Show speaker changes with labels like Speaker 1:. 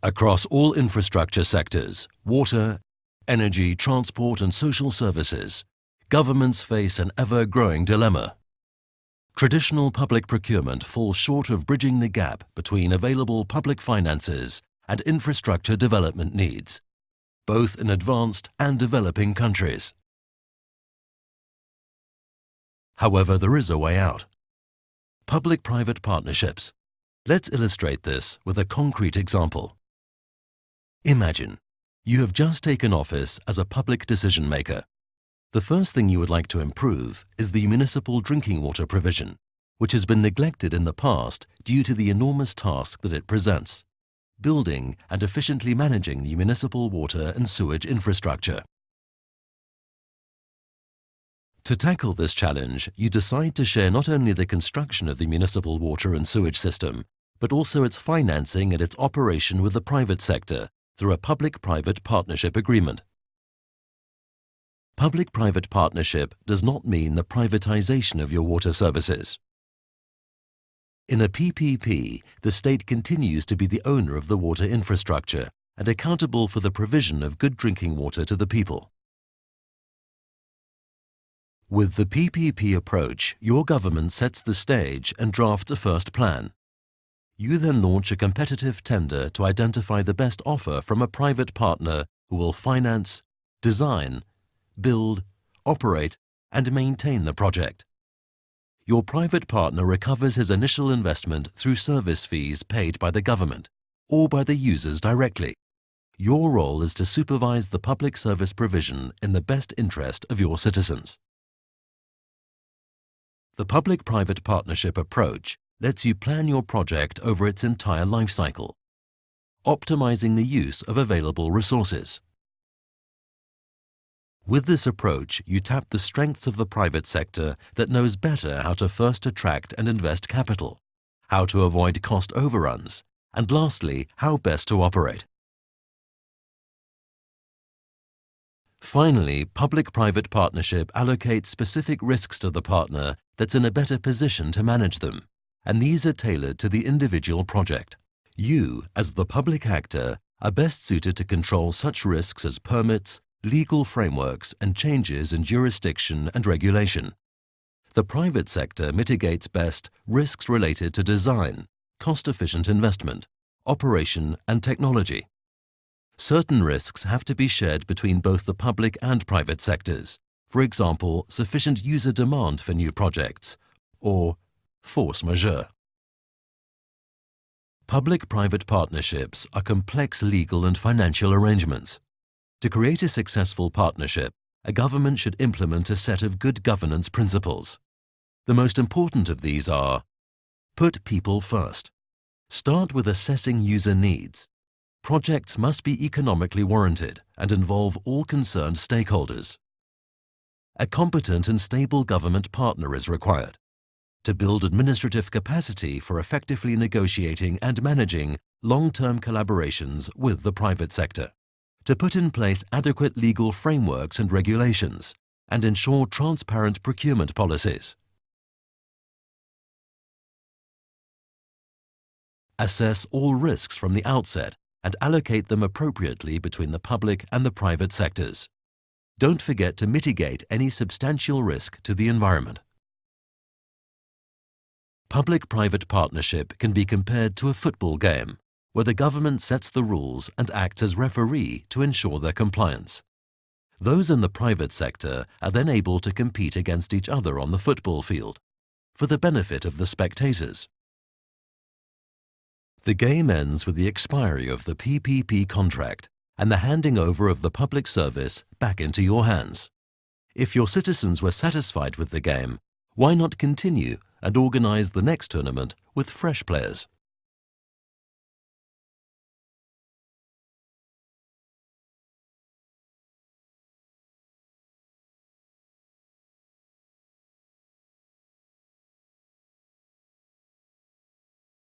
Speaker 1: Across all infrastructure sectors, water, energy, transport and social services, governments face an ever-growing dilemma. Traditional public procurement falls short of bridging the gap between available public finances and infrastructure development needs, both in advanced and developing countries. However, there is a way out. Public-private partnerships. Let's illustrate this with a concrete example. Imagine, you have just taken office as a public decision maker. The first thing you would like to improve is the municipal drinking water provision, which has been neglected in the past due to the enormous task that it presents, building and efficiently managing the municipal water and sewage infrastructure. To tackle this challenge, you decide to share not only the construction of the municipal water and sewage system, but also its financing and its operation with the private sector through a public-private partnership agreement. Public-private partnership does not mean the privatization of your water services. In a PPP, the state continues to be the owner of the water infrastructure and accountable for the provision of good drinking water to the people. With the PPP approach, your government sets the stage and drafts a first plan. You then launch a competitive tender to identify the best offer from a private partner who will finance, design, build, operate, and maintain the project. Your private partner recovers his initial investment through service fees paid by the government or by the users directly. Your role is to supervise the public service provision in the best interest of your citizens. The public-private partnership approach lets you plan your project over its entire life cycle, optimizing the use of available resources. With this approach, you tap the strengths of the private sector that knows better how to first attract and invest capital, how to avoid cost overruns, and lastly, how best to operate. Finally, public-private partnership allocates specific risks to the partner that's in a better position to manage them, and these are tailored to the individual project. You, as the public actor, are best suited to control such risks as permits, legal frameworks, and changes in jurisdiction and regulation. The private sector mitigates best risks related to design, cost-efficient investment, operation, and technology. Certain risks have to be shared between both the public and private sectors, for example, sufficient user demand for new projects, or force majeure. Public-private partnerships are complex legal and financial arrangements. To create a successful partnership, a government should implement a set of good governance principles. The most important of these are: put people first. Start with assessing user needs. Projects must be economically warranted and involve all concerned stakeholders. A competent and stable government partner is required to build administrative capacity for effectively negotiating and managing long-term collaborations with the private sector, to put in place adequate legal frameworks and regulations, and ensure transparent procurement policies. Assess all risks from the outset and allocate them appropriately between the public and the private sectors. Don't forget to mitigate any substantial risk to the environment. Public-private partnership can be compared to a football game, where the government sets the rules and acts as referee to ensure their compliance. Those in the private sector are then able to compete against each other on the football field, for the benefit of the spectators. The game ends with the expiry of the PPP contract and the handing over of the public service back into your hands. If your citizens were satisfied with the game, why not continue and organize the next tournament with fresh players?